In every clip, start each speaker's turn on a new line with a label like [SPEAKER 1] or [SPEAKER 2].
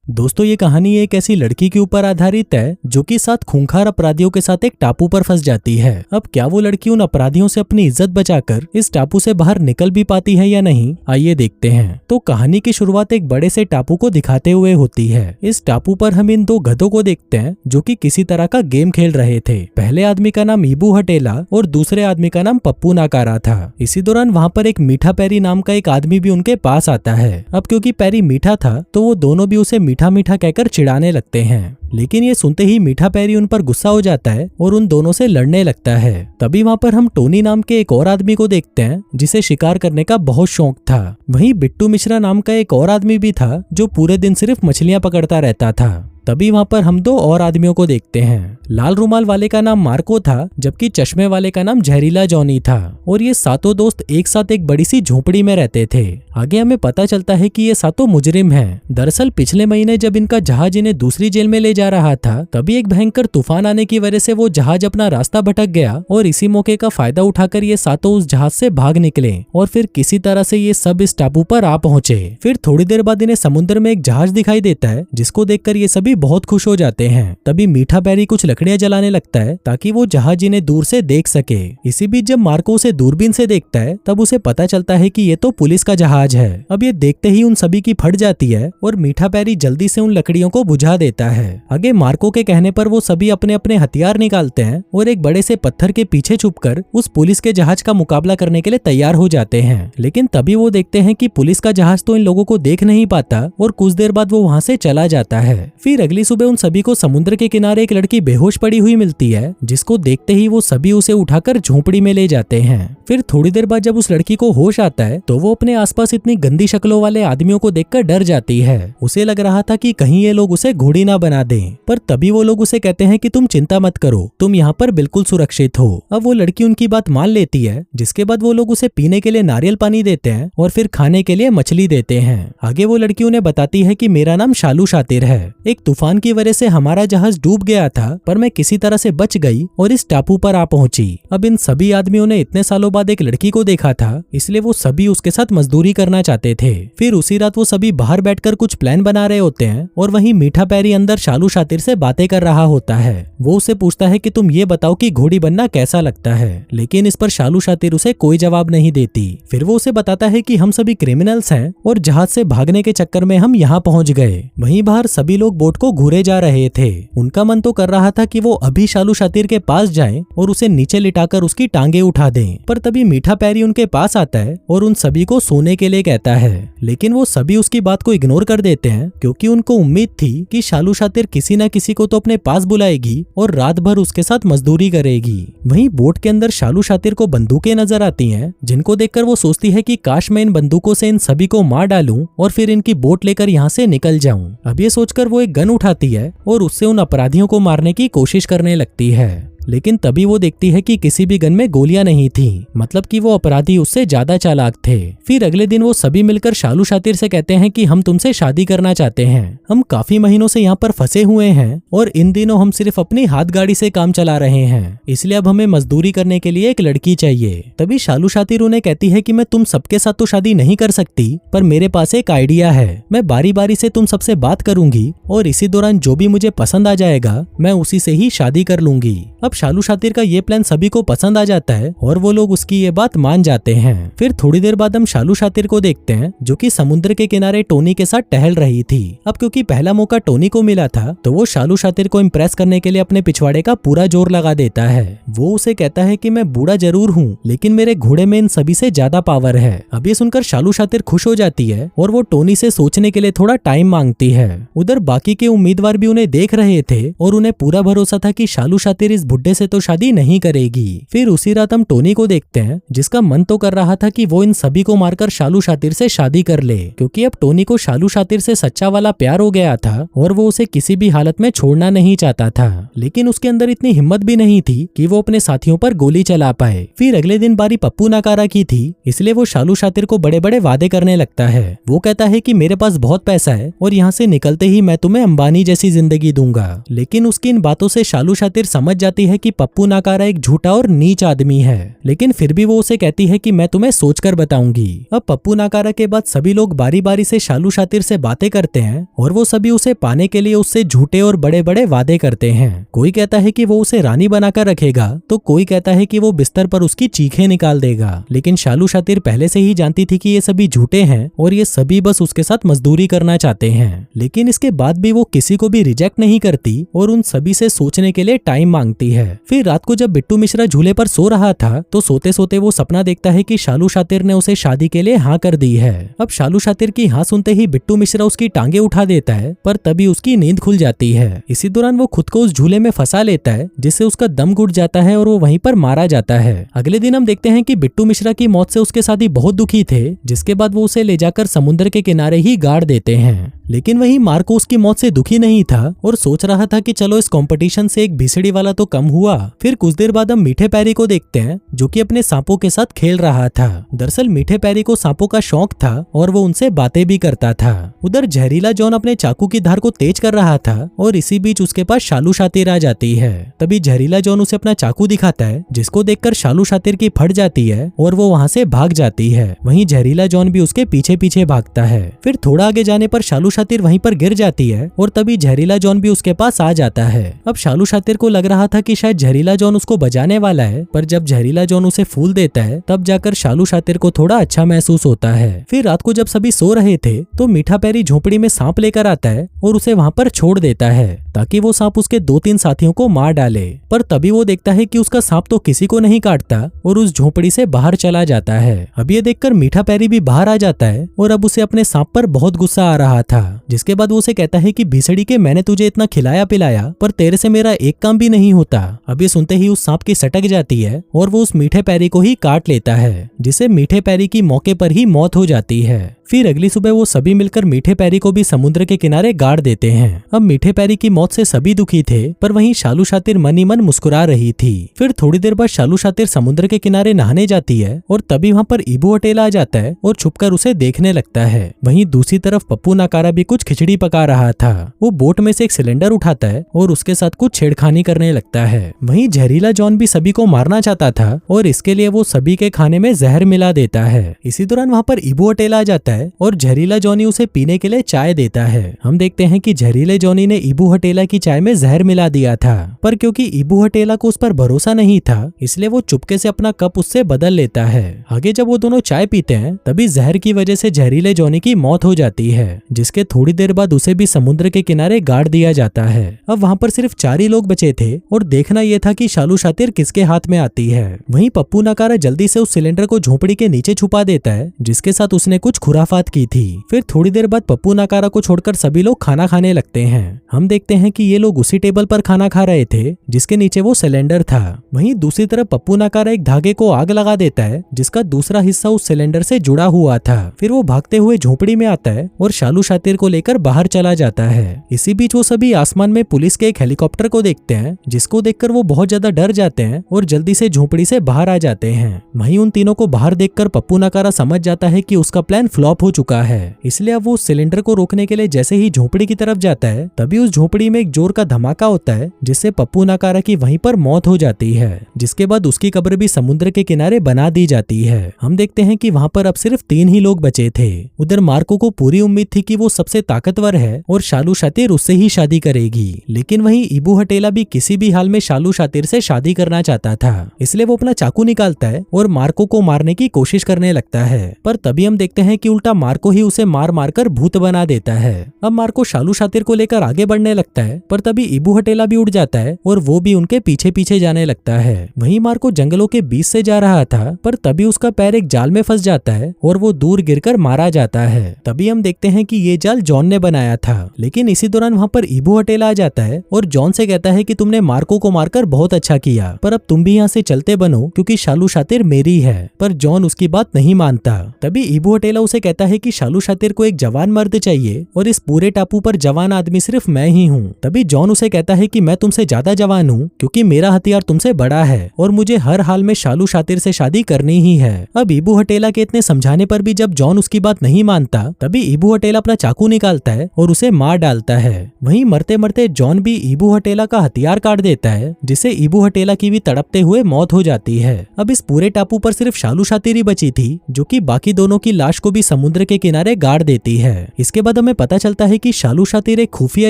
[SPEAKER 1] दोस्तों ये कहानी एक ऐसी लड़की के ऊपर आधारित है जो कि 7 खूंखार अपराधियों के साथ एक टापू पर फंस जाती है। अब क्या वो लड़की उन अपराधियों से अपनी इज्जत बचाकर इस टापू से बाहर निकल भी पाती है या नहीं, आइए देखते हैं। तो कहानी की शुरुआत एक बड़े से टापू को दिखाते हुए होती है। इस टापू पर हम इन 2 गधों को देखते हैं जो कि किसी तरह का गेम खेल रहे थे। पहले आदमी का नाम ईबू हटेला और दूसरे आदमी का नाम पप्पू नाकारा था। इसी दौरान वहाँ पर एक मीठा पैरी नाम का एक आदमी भी उनके पास आता है। अब क्योंकि पैरी मीठा था तो वो दोनों भी उसे मीठा मीठा कहकर चिढ़ाने लगते हैं, लेकिन ये सुनते ही मीठा पैरी उन पर गुस्सा हो जाता है और उन दोनों से लड़ने लगता है। तभी वहाँ पर हम टोनी नाम के एक और आदमी को देखते हैं जिसे शिकार करने का बहुत शौक था। वहीं बिट्टू मिश्रा नाम का एक और आदमी भी था जो पूरे दिन सिर्फ मछलियां पकड़ता रहता था। तभी वहाँ पर हम 2 और आदमियों को देखते हैं। लाल रुमाल वाले का नाम मार्को था जबकि चश्मे वाले का नाम जहरीला जॉनी था और ये 7 दोस्त एक साथ एक बड़ी सी झोपड़ी में रहते थे। आगे हमें पता चलता है कि ये 7 मुजरिम हैं। दरअसल पिछले महीने जब इनका जहाज इन्हें दूसरी जेल में ले जा रहा था तभी एक भयंकर तूफान आने की वजह से वो जहाज अपना रास्ता भटक गया और इसी मौके का फायदा उठाकर ये 7 उस जहाज से भाग निकले और फिर किसी तरह से ये सब इस टापू पर आ पहुंचे। फिर थोड़ी देर बाद इन्हें समुद्र में एक जहाज दिखाई देता है जिसको देखकर ये सभी बहुत खुश हो जाते हैं। तभी मीठा पैरी कुछ लकड़ियां जलाने लगता है ताकि वो जहाज इन्हें दूर से देख सके। इसी बीच जब मार्को उसे दूरबीन से देखता है तब उसे पता चलता है कि ये तो पुलिस का जहाज है। अब ये देखते ही उन सभी की फट जाती है और मीठा पैरी जल्दी से उन लकड़ियों को बुझा देता है। आगे मार्को के कहने पर वो सभी अपने अपने हथियार निकालते हैं और एक बड़े से पत्थर के पीछे छुपकर उस पुलिस के जहाज का मुकाबला करने के लिए तैयार हो जाते हैं। लेकिन तभी वो देखते हैं कि पुलिस का जहाज तो इन लोगों को देख नहीं पाता और कुछ देर बाद वो वहाँ से चला जाता है। फिर अगली सुबह उन सभी को समुद्र के किनारे एक लड़की बेहोश पड़ी हुई मिलती है जिसको देखते ही वो सभी उसे उठाकर झोपड़ी में ले जाते हैं। फिर थोड़ी देर बाद जब उस लड़की को होश आता है तो वो अपने आसपास इतनी गंदी शक्लों वाले आदमियों को देखकर डर जाती है। उसे लग रहा था कि कहीं ये लोग उसे घोड़ी ना बना दें, पर तभी वो लोग उसे कहते हैं कि तुम चिंता मत करो, तुम यहाँ पर बिल्कुल सुरक्षित हो। अब वो लड़की उनकी बात मान लेती है जिसके बाद वो लोग उसे पीने के लिए नारियल पानी देते हैं और फिर खाने के लिए मछली देते हैं। आगे वो लड़की उन्हें बताती है कि मेरा नाम शालू शातिर है। एक तूफान की वजह से हमारा जहाज डूब गया था पर मैं किसी तरह से बच गई और इस टापू पर आ पहुंची। अब इन सभी आदमियों ने इतने सालों बाद एक लड़की को देखा था इसलिए वो सभी उसके साथ मजदूरी करना चाहते थे। फिर उसी रात वो सभी बाहर बैठकर कुछ प्लान बना रहे होते हैं और वहीं मीठा पैरी अंदर शालू शातिर से बातें कर रहा होता है। वो उसे पूछता है कि तुम ये बताओ कि घोड़ी बनना कैसा लगता है, लेकिन इस पर शालू शातिर उसे कोई जवाब नहीं देती। फिर वो उसे बताता है कि हम सभी क्रिमिनल्स हैं और जहाज से भागने के चक्कर में हम यहाँ पहुंच गए। वहीं बाहर सभी लोग बोट को घूरे जा रहे थे। उनका मन तो कर रहा था कि वो अभी शालू शातिर के पास जाएं और उसे नीचे लिटाकर उसकी टांगे उठा दें, पर तभी मीठा पैरी उनके पास आता है और उन सभी को सोने के लिए कहता है। लेकिन वो सभी उसकी बात को इग्नोर कर देते हैं क्योंकि उनको उम्मीद थी कि शालू शातिर किसी न किसी को तो अपने पास बुलाएगी और रात भर उसके साथ मजदूरी करेगी। वहीं बोट के अंदर शालू शातिर को बंदूकें नजर आती हैं जिनको देखकर वो सोचती है कि काश मैं इन बंदूकों से इन सभी को मार डालूं और फिर इनकी बोट लेकर यहाँ से निकल जाऊं। अब ये सोचकर वो एक गन उठाती है और उससे उन अपराधियों को मारने की कोशिश करने लगती है। लेकिन तभी वो देखती है कि किसी भी गन में गोलियां नहीं थी, मतलब कि वो अपराधी उससे ज्यादा चालाक थे। फिर अगले दिन वो सभी मिलकर शालू शातिर से कहते हैं कि हम तुमसे शादी करना चाहते हैं। हम काफी महीनों से यहाँ पर फंसे हुए हैं और इन दिनों हम सिर्फ अपनी हाथ गाड़ी से काम चला रहे हैं, इसलिए अब हमें मजदूरी करने के लिए एक लड़की चाहिए। तभी शालू शातिर उन्हें कहती है कि मैं तुम सबके साथ तो शादी नहीं कर सकती, पर मेरे पास एक आइडिया है। मैं बारी बारी से तुम सबसे बात करूंगी और इसी दौरान जो भी मुझे पसंद आ जाएगा मैं उसी से ही शादी कर लूंगी। अब शालू शातिर का ये प्लान सभी को पसंद आ जाता है और वो लोग उसकी ये बात मान जाते हैं। फिर थोड़ी देर बाद हम शालू शातिर को देखते हैं जो कि समुद्र के किनारे टोनी के साथ टहल रही थी। अब क्योंकि पहला मौका टोनी को मिला था तो वो शालू शातिर को इम्प्रेस करने के लिए अपने पिछवाड़े का पूरा जोर लगा देता है। वो उसे कहता है कि मैं बूढ़ा जरूर हूँ लेकिन मेरे घोड़े में इन सभी से ज्यादा पावर है। अब ये सुनकर शालू शातिर खुश हो जाती है और वो टोनी से सोचने के लिए थोड़ा टाइम मांगती है। उधर बाकी के उम्मीदवार भी उन्हें देख रहे थे और उन्हें पूरा भरोसा था कि शालू शातिर इस बुड्ढे से तो शादी नहीं करेगी। फिर उसी रात हम टोनी को देखते हैं जिसका मन तो कर रहा था कि वो इन सभी को मारकर शालू शातिर से शादी कर ले, क्योंकि अब टोनी को शालू शातिर से सच्चा वाला प्यार हो गया था और वो उसे किसी भी हालत में छोड़ना नहीं चाहता था। लेकिन उसके अंदर इतनी हिम्मत भी नहीं थी कि वो अपने साथियों पर गोली चला पाए। फिर अगले दिन बारी पप्पू नाकारा की थी, इसलिए वो शालू शातिर को बड़े बड़े वादे करने लगता है। वो कहता है कि मेरे पास बहुत पैसा है और यहाँ से निकलते ही मैं तुम्हें अंबानी जैसी जिंदगी दूंगा। लेकिन उसकी इन बातों से शालू शातिर समझ जाती है कि पप्पू नाकारा एक झूठा और नीच आदमी है, लेकिन फिर भी वो उसे कहती है कि मैं तुम्हें सोचकर बताऊंगी। अब पप्पू नाकारा के बाद सभी लोग बारी बारी से शालू शातिर से बातें करते हैं और वो सभी उसे पाने के लिए उससे झूठे और बड़े बड़े वादे करते हैं। कोई कहता है कि वो उसे रानी बनाकर रखेगा, तो कोई कहता है कि वो बिस्तर पर उसकी चीखें निकाल देगा। लेकिन शालू शातिर पहले से ही जानती थी कि ये सभी झूठे हैं और ये सभी बस उसके साथ मजदूरी करना चाहते हैं। लेकिन इसके बाद भी वो किसी को भी रिजेक्ट नहीं करती और उन सभी से सोचने के लिए टाइम मांगती है। फिर रात को जब बिट्टू मिश्रा झूले पर सो रहा था तो सोते सोते वो सपना देखता है कि शालू शातिर ने उसे शादी के लिए हाँ कर दी है। अब शालू शातिर की हाँ सुनते ही बिट्टू मिश्रा उसकी टांगे उठा देता है, पर तभी उसकी नींद खुल जाती है। इसी दौरान वो खुद को उस झूले में फंसा लेता है, जिससे उसका दम घुट जाता है और वो वहीं पर मारा जाता है। अगले दिन हम देखते हैं कि बिट्टू मिश्रा की मौत से उसके साथी बहुत दुखी थे, जिसके बाद वो उसे ले जाकर समुद्र के किनारे ही गाड़ देते हैं। लेकिन वही मार्को उसकी मौत से दुखी नहीं था और सोच रहा था कि चलो इस कंपटीशन से एक भिसड़ी वाला तो कम हुआ। फिर कुछ देर बाद हम मीठे पैरी को देखते हैं, जो कि अपने सांपों के साथ खेल रहा था। दरअसल मीठे पैरी को सांपों का शौक था और वो उनसे बातें भी करता था। उधर जहरीला जॉन अपने चाकू की धार को तेज कर रहा था और इसी बीच उसके पास शालू शातिर आ जाती है। तभी जहरीला जॉन उसे अपना चाकू दिखाता है, जिसको देखकर शालू शातिर की फट जाती है और वो वहाँ से भाग जाती है। वहीं जहरीला जॉन भी उसके पीछे पीछे भागता है। फिर थोड़ा आगे जाने पर शालू शातिर वहीं पर गिर जाती है और तभी जहरीला जॉन भी उसके पास आ जाता है। अब शालू शातिर को लग रहा था कि शायद जहरीला जॉन उसको बचाने वाला है, पर जब जहरीला जॉन उसे फूल देता है तब जाकर शालू शातिर को थोड़ा अच्छा महसूस होता है। फिर रात को जब सभी सो रहे थे तो मीठा पैरी झोपड़ी में सांप लेकर आता है और उसे वहाँ पर छोड़ देता है ताकि वो सांप उसके 2-3 साथियों को मार डाले। पर तभी वो देखता है कि उसका सांप तो किसी को नहीं काटता और उस झोपड़ी से बाहर चला जाता है। अब ये देखकर मीठा पैरी भी बाहर आ जाता है और अब उसे अपने सांप पर बहुत गुस्सा आ रहा था, जिसके बाद वो उसे कहता है कि भिसड़ी के मैंने तुझे इतना खिलाया पिलाया, पर तेरे से मेरा एक काम भी नहीं होता। अब ये सुनते ही उस सांप की सटक जाती है और वो उस मीठे पैरी को ही काट लेता है, जिससे मीठे पैरी की मौके पर ही मौत हो जाती है। फिर अगली सुबह वो सभी मिलकर मीठे पैरी को भी समुद्र के किनारे गाड़ देते हैं। अब मीठे पैरी की मौत से सभी दुखी थे, पर वहीं शालू शातिर मन ही मन मुस्कुरा रही थी। फिर थोड़ी देर बाद शालू शातिर समुद्र के किनारे नहाने जाती है और तभी वहाँ पर ईबू हटेला आ जाता है और छुपकर उसे देखने लगता है। वहीं दूसरी तरफ पप्पू नाकारा भी कुछ खिचड़ी पका रहा था। वो बोट में से एक सिलेंडर उठाता है और उसके साथ कुछ छेड़खानी करने लगता है। वहीं जहरीला जॉन भी सभी को मारना चाहता था और इसके लिए वो सभी के खाने में जहर मिला देता है। इसी दौरान वहाँ पर ईबू हटेला आ जाता है और जहरीला जॉनी उसे पीने के लिए चाय देता है। हम देखते हैं कि जहरीले जॉनी ने ईबू हटेला की चाय में जहर मिला दिया था, पर क्योंकि ईबू हटेला को उस पर भरोसा नहीं था, इसलिए वो चुपके से अपना कप उससे बदल लेता है। आगे जब वो दोनों चाय पीते हैं तभी जहर की वजह से जहरीले जॉनी की मौत हो जाती है, जिसके थोड़ी देर बाद उसे भी समुद्र के किनारे गाड़ दिया जाता है। अब वहाँ पर सिर्फ 4 ही लोग बचे थे और देखना यह था कि शालू शातिर किसके हाथ में आती है। वहीं पप्पू नाकारा जल्दी से उस सिलेंडर को झोपड़ी के नीचे छुपा देता है, जिसके साथ उसने कुछ खुराफात की थी। फिर थोड़ी देर बाद पप्पू नाकारा को छोड़कर सभी लोग खाना खाने लगते हैं। हम देखते हैं कि ये लोग उसी टेबल पर खाना खा रहे थे जिसके नीचे वो सिलेंडर था। वहीं दूसरी तरफ पप्पू नाकारा एक धागे को आग लगा देता है, जिसका दूसरा हिस्सा उस सिलेंडर से जुड़ा हुआ था। फिर वो भागते हुए झोपड़ी में आता है और शालू शातिर को लेकर बाहर चला जाता है। इसी बीच वो सभी आसमान में पुलिस के एक हेलीकॉप्टर को देखते हैं, जिसको देखकर वो बहुत ज्यादा डर जाते हैं और जल्दी से झोपड़ी से बाहर आ जाते हैं। वहीं उन तीनों को बाहर देखकर पप्पू नाकारा समझ जाता है कि उसका प्लान फ्लॉप हो चुका है, इसलिए अब वो उस सिलेंडर को रोकने के लिए जैसे ही झोपड़ी की तरफ जाता है तभी उस झोपड़ी में एक जोर का धमाका होता है, जिससे पप्पू नाकारा की वहीं पर मौत हो जाती है, जिसके बाद उसकी कब्र भी समुद्र के किनारे बना दी जाती है। हम देखते हैं कि वहाँ पर अब सिर्फ 3 ही लोग बचे थे। उधर मार्को को पूरी उम्मीद थी कि वो सबसे ताकतवर है और शालू शातिर उससे ही शादी करेगी, लेकिन वहीं ईबू हटेला भी किसी भी हाल में शालू शातिर से शादी करना चाहता था, इसलिए वो अपना चाकू निकालता है और मार्को को मारने की कोशिश करने लगता है। पर तभी हम देखते हैं कि उल्टा मार्को ही उसे मार मार कर भूत बना देता है। अब मार्को शालू शातिर को लेकर आगे बढ़ने लगता है, पर तभी ईबू हटेला भी उड़ जाता है और वो भी उनके पीछे पीछे जाने लगता है। वहीं मार्को जंगलों के बीच से जा रहा था, पर तभी उसका पैर एक जाल में फंस जाता है और वो दूर गिरकर मारा जाता है। तभी हम देखते हैं कि ये जाल जॉन ने बनाया था, लेकिन इसी दौरान वहाँ पर ईबू हटेला आ जाता है और जॉन से कहता है कि तुमने मार्को को मारकर बहुत अच्छा किया, पर अब तुम भी यहाँ से चलते बनो क्योंकि शालू शातिर मेरी है। पर जॉन उसकी बात नहीं मानता। तभी ईबू हटेला उसे कहता है कि शालू शातिर को एक जवान मर्द चाहिए और इस पूरे टापू पर जवान आदमी सिर्फ मैं ही हूँ। तभी जॉन उसे कहता है कि मैं तुमसे ज्यादा जवान हूँ क्योंकि मेरा हथियार तुमसे बड़ा है और मुझे हर हाल में शालू शातिर से शादी करनी ही है। अब ईबू हटेला के इतने समझाने पर भी जब जॉन उसकी बात नहीं मानता तभी ईबू हटेला अपना चाकू निकालता है और उसे मार डालता है। वहीं मरते मरते जॉन भी ईबू हटेला का हथियार काट देता है जिससे ईबू हटेला की भी तड़पते हुए मौत हो जाती है। अब इस पूरे टापू पर सिर्फ शालू शातिर ही बची थी जो कि बाकी दोनों की लाश को भी समुद्र के किनारे गाड़ देती है। इसके बाद हमें पता चलता है कि शालू शातिर एक खुफिया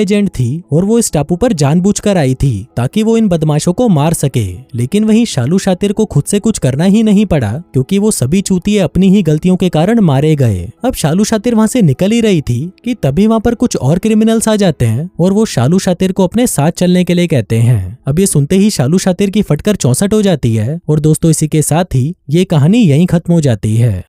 [SPEAKER 1] एजेंट थी और वो इस टापू पर जानबूझकर आई थी ताकि वो इन बदमाशों को मार सके। लेकिन वहीं शालू शातिर को खुद से कुछ करना ही नहीं पड़ा क्योंकि वो सभी चूतिए अपनी ही गलतियों के कारण मारे गए। अब शालू शातिर वहां से निकल ही रही थी कि तभी वहां पर कुछ और क्रिमिनल्स आ जाते हैं और वो शालू शातिर को अपने साथ चलने के लिए कहते हैं। अब ये सुनते ही शालू शातिर की फटकर 64 हो जाती है। और दोस्तों इसी के साथ ही ये कहानी यहीं खत्म हो जाती है।